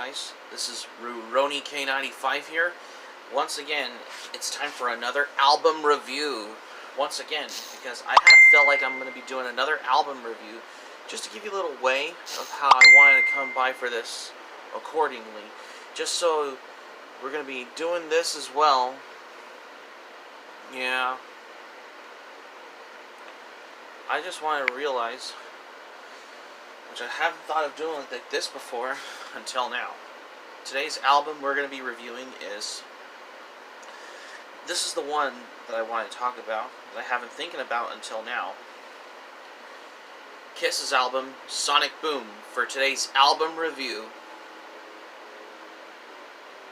guys? This is Rurouni K95 here. Once again, it's time for another album review. Once again, because I have felt like I'm going to be doing another album review, just to give you a little way of how I wanted to come by for this accordingly. Just so we're going to be doing this as well. Yeah. I just wanted to realize, which I haven't thought of doing like this before until now. Today's album we're going to be reviewing is... This is the one that I want to talk about, that I haven't thinking about until now. Kiss's album, Sonic Boom, for today's album review.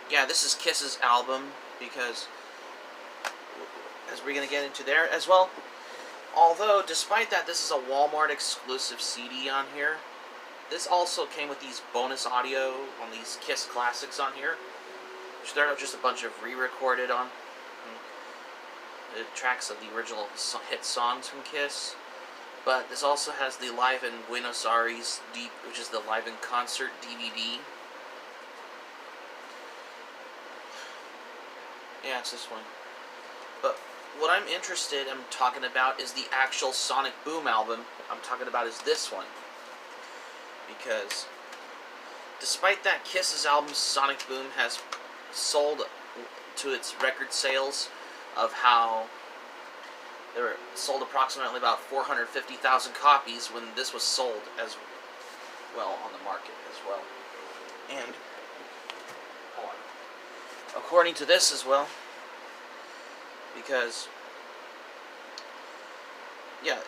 Yeah, this is Kiss's album, because, as we're going to get into there as well, although, despite that this is a Walmart exclusive CD on here, this also came with these bonus audio on these Kiss classics on here, which they're just a bunch of re-recorded on the tracks of the original hit songs from Kiss. But this also has the Live in Buenos Aires, which is the Live in Concert DVD. Yeah, it's this one. But what I'm interested in talking about is the actual Sonic Boom album. I'm talking about is this one. Because despite that, Kiss's album Sonic Boom has sold to its record sales of how they were sold approximately about 450,000 copies when this was sold as well on the market as well. And hold on. According to this as well, because yeah,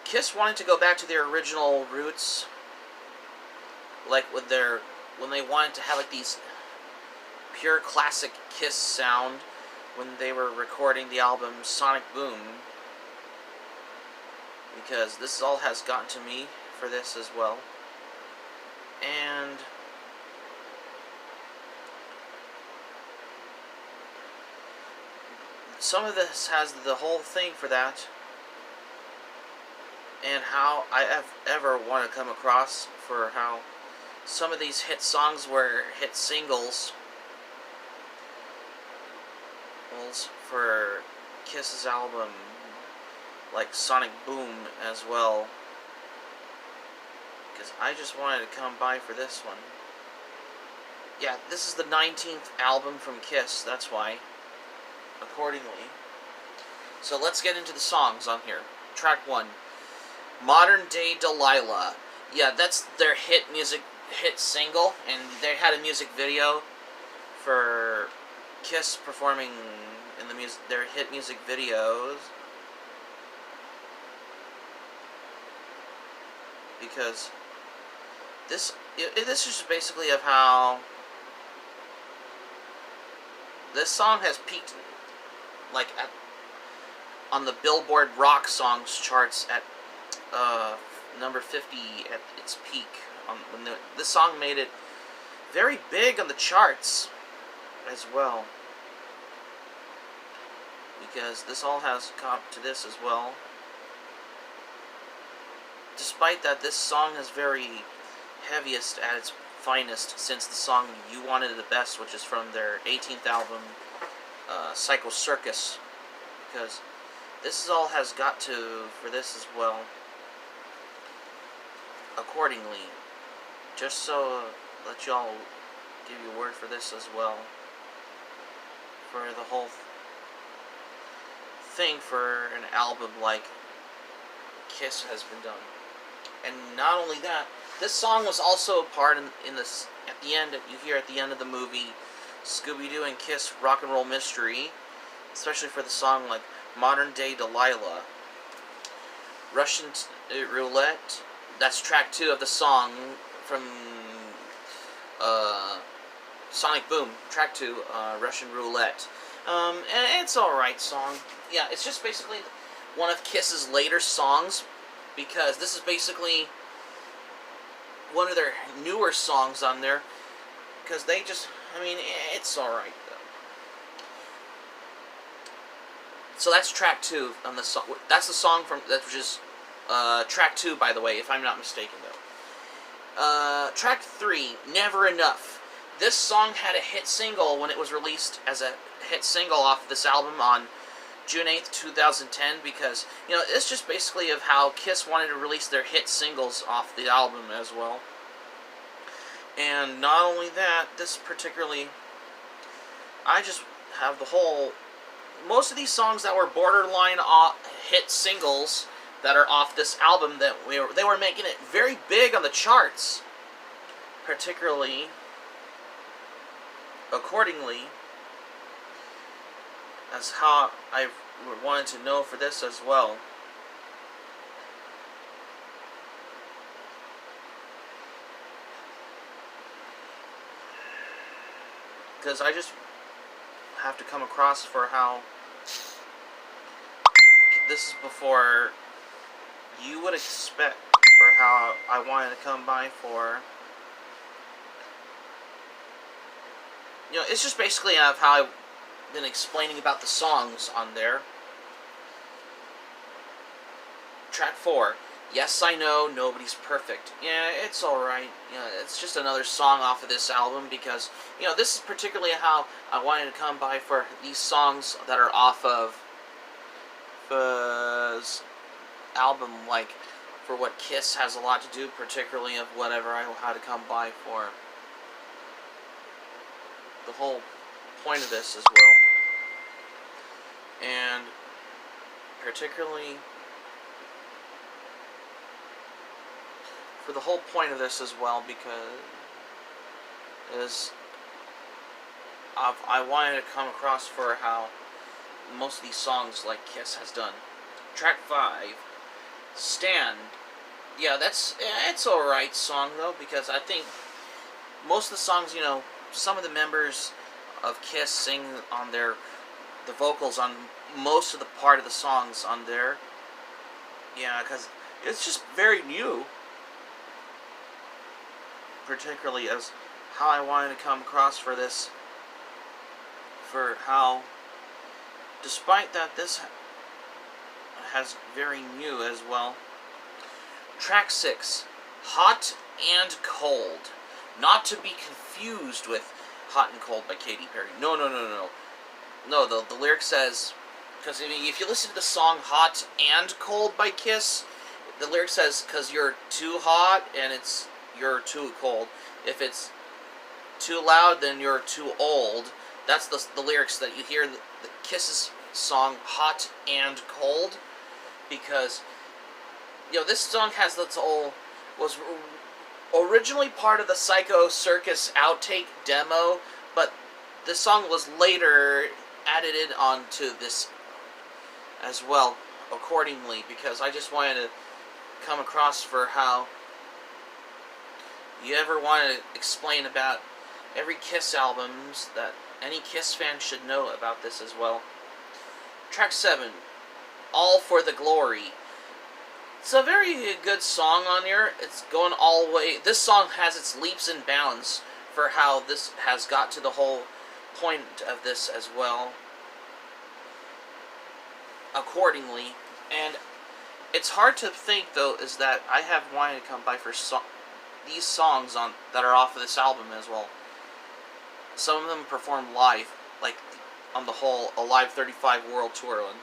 Kiss wanted to go back to their original roots, like when they wanted to have like these pure classic Kiss sound when they were recording the album Sonic Boom, because this all has gotten to me for this as well. And some of this has the whole thing for that, and how I have ever want to come across for how some of these hit songs were hit singles for Kiss's album, like Sonic Boom as well, because I just wanted to come by for this one. Yeah, this is the 19th album from Kiss, that's why, accordingly. So let's get into the songs on here. Track 1, Modern Day Delilah. Yeah, that's their hit single, and they had a music video for Kiss performing in their hit music videos, because this is just basically of how this song has peaked, like on the Billboard Rock Songs charts at number 50 at its peak. This song made it very big on the charts as well, because this all has come to this as well. Despite that, this song is very heaviest at its finest since the song You Wanted It the Best, which is from their 18th album, Psycho Circus, because this is all has got to for this as well, accordingly. Just so let y'all give you a word for this as well, for the whole thing for an album like Kiss has been done. And not only that, this song was also a part in this at the end, you hear at the end of the movie Scooby-Doo and Kiss Rock and Roll Mystery, especially for the song like Modern Day Delilah. Russian Roulette, that's track 2 of the song from Sonic Boom, track 2, Russian Roulette. And it's alright song. Yeah, it's just basically one of Kiss's later songs, because this is basically one of their newer songs on there, because they just, I mean, it's alright though. So that's track 2 on the song. That's the song from, that was just track 2, by the way, if I'm not mistaken though. Track 3, Never Enough. This song had a hit single when it was released as a hit single off this album on June 8th, 2010, because, it's just basically of how Kiss wanted to release their hit singles off the album as well. And not only that, this particularly, I just have the whole, most of these songs that were borderline hit singles that are off this album, that they were making it very big on the charts, particularly, accordingly, as how I wanted to know for this as well. Because I just have to come across for how this is before you would expect, for how I wanted to come by for. It's just basically of how I've been explaining about the songs on there. Track 4, Yes I Know, Nobody's Perfect. Yeah, it's alright. It's just another song off of this album, because, this is particularly how I wanted to come by for these songs that are off of the album, like, for what Kiss has a lot to do, particularly of whatever I had to come by for. The whole point of this as well. And particularly for the whole point of this as well, because I wanted to come across for how most of these songs like Kiss has done. Track 5, Stand. Yeah, it's alright song though, because I think most of the songs, some of the members of Kiss sing on the vocals on most of the part of the songs on there. Yeah, because it's just very new, particularly as how I wanted to come across for this, for how, despite that, this has very new as well. Track 6, Hot and Cold. Not to be confused with Hot and Cold by Katy Perry. No. No, the lyric says, because if you listen to the song Hot and Cold by Kiss, the lyric says, because you're too hot and you're too cold. If it's too loud, then you're too old. That's the lyrics that you hear in the Kiss's song Hot and Cold, because this song has was originally part of the Psycho Circus outtake demo, but this song was later added onto this as well, accordingly, because I just wanted to come across for how you ever want to explain about every Kiss albums that any Kiss fan should know about this as well. Track 7, All for the Glory. It's a very good song on here. It's going all the way. This song has its leaps and bounds for how this has got to the whole point of this as well, accordingly. And it's hard to think, though, is that I have wanted to come by for these songs that are off of this album as well. Some of them performed live, like on the whole Alive 35 World Tour one.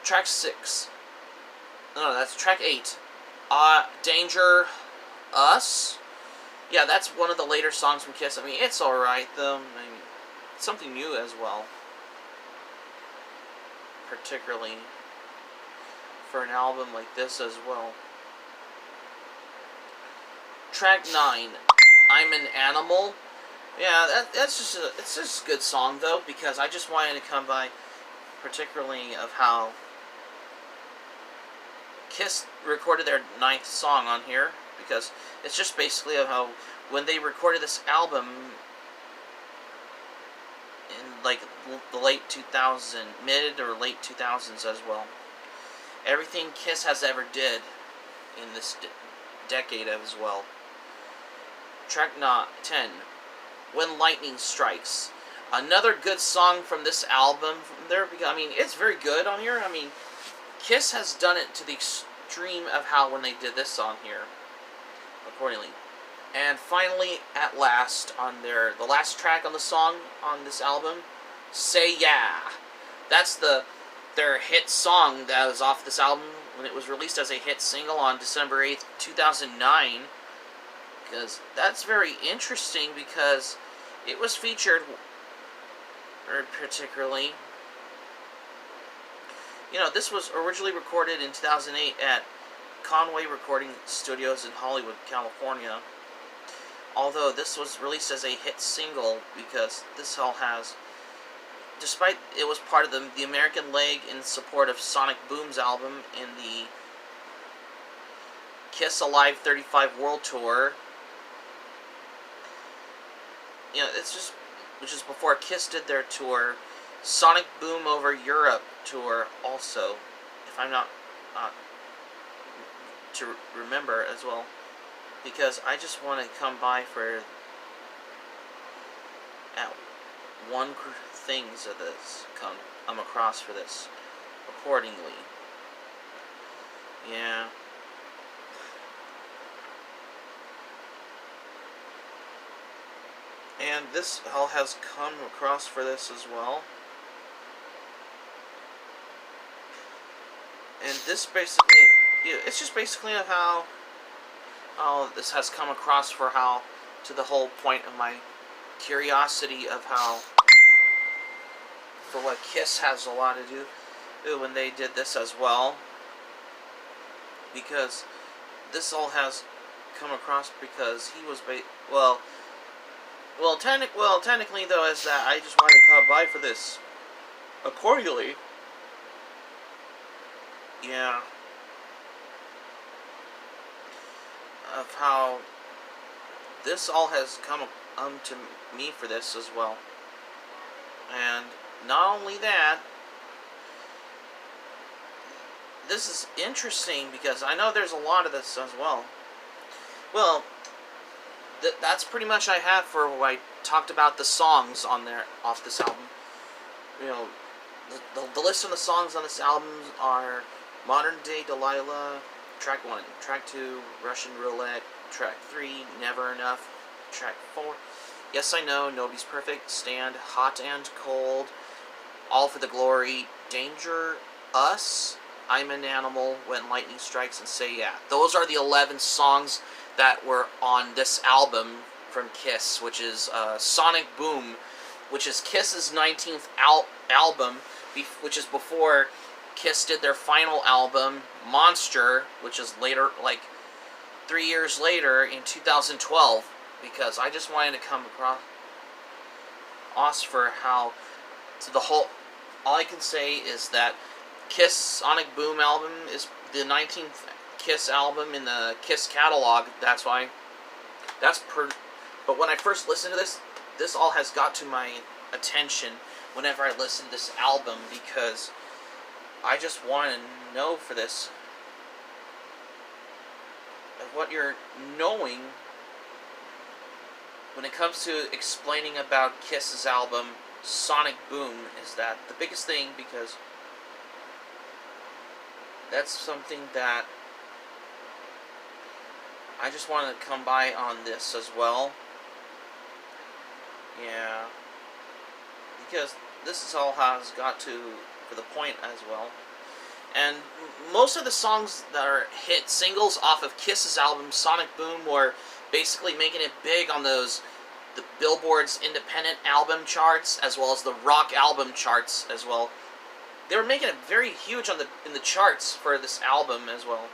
Track 6. No, that's track 8. Danger Us. Yeah, that's one of the later songs from Kiss. It's alright, though. It's something new as well. Particularly for an album like this as well. Track 9. I'm an Animal. Yeah, it's just a good song, though, because I just wanted to come by, particularly of how Kiss recorded their 9th song on here, because it's just basically of how when they recorded this album in like the late 2000s, mid or late 2000s as well. Everything Kiss has ever did in this decade as well. Track 10, When Lightning Strikes. Another good song from this album from there, because it's very good on here. Kiss has done it to the extreme of how when they did this on here. accordingly. And finally, at last, on the last track on the song on this album, Say Yeah. That's their hit song that was off this album when it was released as a hit single on December 8th, 2009. Because that's very interesting because it was featured particularly. This was originally recorded in 2008 at Conway Recording Studios in Hollywood, California. Although this was released as a hit single because this all has, despite it was part of the American leg in support of Sonic Boom's album in the Kiss Alive 35 World Tour. It's just, which is before Kiss did their tour, Sonic Boom Over Europe tour also, if I'm not to remember as well, because I just want to come by for at one things of this come across for this accordingly. Yeah. And this all has come across for this as well. And this basically, it's just basically of how this has come across for how, to the whole point of my curiosity of how, for what Kiss has a lot to do when they did this as well. Because this all has come across because he was technically though, is that I just wanted to come by for this accordingly. Yeah. Of how this all has come to me for this as well. And not only that, this is interesting because I know there's a lot of this as well. Well, that's pretty much I have for what I talked about the songs on there off this album. The list of the songs on this album are Modern Day Delilah, track 1, track 2, Russian Roulette, track 3, Never Enough, track 4, Yes I Know, Nobody's Perfect, Stand, Hot and Cold, All for the Glory, Danger, Us, I'm an Animal, When Lightning Strikes, and Say Yeah. Those are the 11 songs that were on this album from Kiss, which is Sonic Boom, which is Kiss's 19th album, which is before Kiss did their final album, Monster, which is later, like 3 years later in 2012, because I just wanted to come across for how, to the whole, all I can say is that Kiss Sonic Boom album is the 19th Kiss album in the Kiss catalog. That's why. But when I first listened to this all has got to my attention whenever I listen to this album, because I just want to know for this of what you're knowing when it comes to explaining about Kiss's album Sonic Boom, is that the biggest thing, because that's something that I just want to come by on this as well. Yeah. Because this is all has got to for the point as well. And most of the songs that are hit singles off of Kiss's album Sonic Boom were basically making it big on the Billboard's independent album charts, as well as the rock album charts as well. They were making it very huge in the charts for this album as well.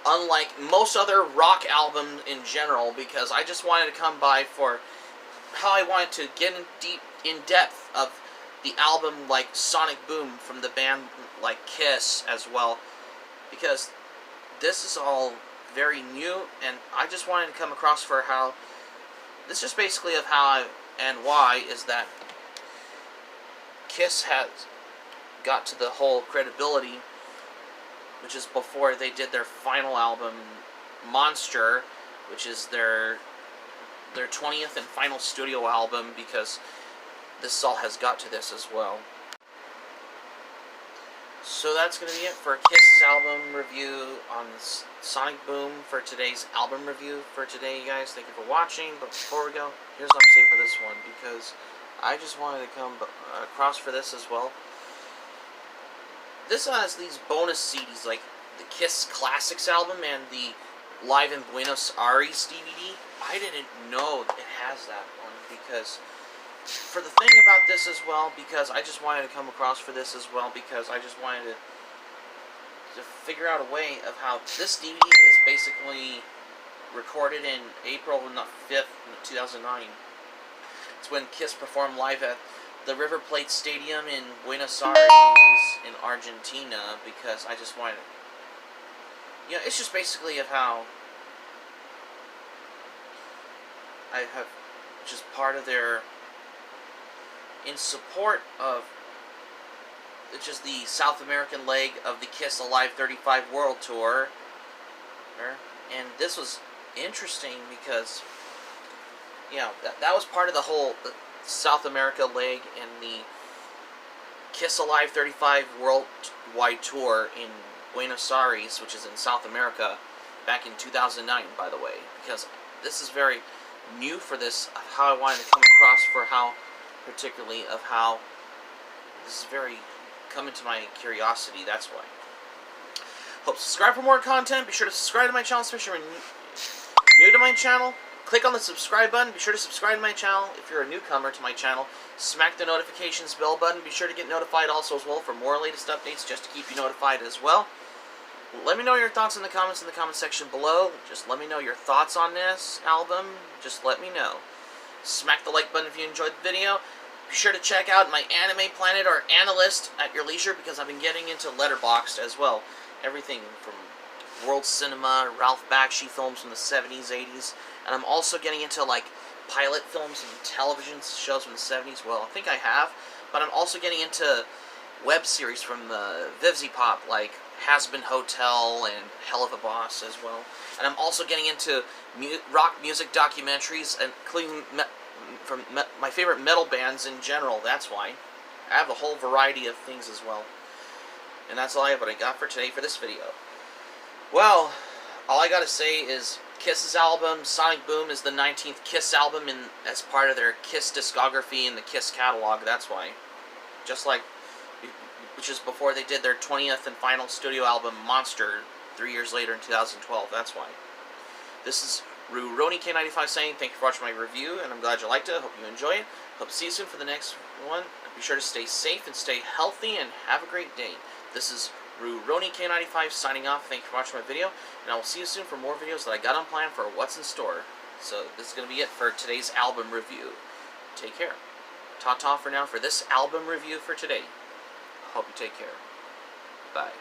Unlike most other rock albums in general, because I just wanted to come by for how I wanted to get in depth of the album like Sonic Boom from the band like Kiss as well, because this is all very new, and I just wanted to come across for how this is basically of how and why is that Kiss has got to the whole credibility, which is before they did their final album, Monster, which is their 20th and final studio album, because this all has got to this as well. So that's going to be it for Kiss's album review on Sonic Boom for today's album review for today, you guys. Thank you for watching. But before we go, here's what I'm saying for this one, because I just wanted to come across for this as well. This has these bonus CDs, like the Kiss Classics album and the Live in Buenos Aires DVD. I didn't know it has that one, because for the thing about this as well, because I just wanted to come across for this as well, because I just wanted to figure out a way of how this DVD is basically recorded in April 5th, 2009. It's when Kiss performed live at the River Plate Stadium in Buenos Aires in Argentina, because I just wanted to, it's just basically of how I have just part of their, in support of just the South American leg of the Kiss Alive 35 World Tour. And this was interesting because, that was part of the whole South America leg and the Kiss Alive 35 Worldwide Tour in Buenos Aires, which is in South America, back in 2009, by the way. Because this is very new for this, how I wanted to come across for how, particularly of how this is very come into my curiosity, that's why. Hope to subscribe for more content. Be sure to subscribe to my channel, especially if you're new to my channel. Click on the subscribe button. Be sure to subscribe to my channel. If you're a newcomer to my channel, smack the notifications bell button. Be sure to get notified also as well for more latest updates, just to keep you notified as well. Let me know your thoughts in the comments in the comment section below. Just let me know your thoughts on this album. Just let me know. Smack the like button if you enjoyed the video. Be sure to check out my Anime Planet or Analyst at your leisure, because I've been getting into Letterboxd as well. Everything from world cinema, Ralph Bakshi films from the 70s, 80s, and I'm also getting into like pilot films and television shows from the 70s. Well, I think I have, but I'm also getting into web series from the VivziePop, like Has-Been Hotel and Hell of a Boss as well. And I'm also getting into rock music documentaries, including from my favorite metal bands in general. That's why I have a whole variety of things as well. And that's all I have what I got for today for this video. Well, all I gotta say is Kiss's album Sonic Boom is the 19th Kiss album as part of their Kiss discography in the Kiss catalog. That's why. Just like, which is before they did their 20th and final studio album Monster 3 years later in 2012. That's why. This is Rurouni K95 saying thank you for watching my review, and I'm glad you liked it. I hope you enjoy it. Hope to see you soon for the next one. Be sure to stay safe and stay healthy, and have a great day. This is Rurouni K95 signing off. Thank you for watching my video, and I will see you soon for more videos that I got on plan for what's in store. So this is going to be it for today's album review. Take care. Ta-ta for now for this album review for today. Hope you take care. Bye.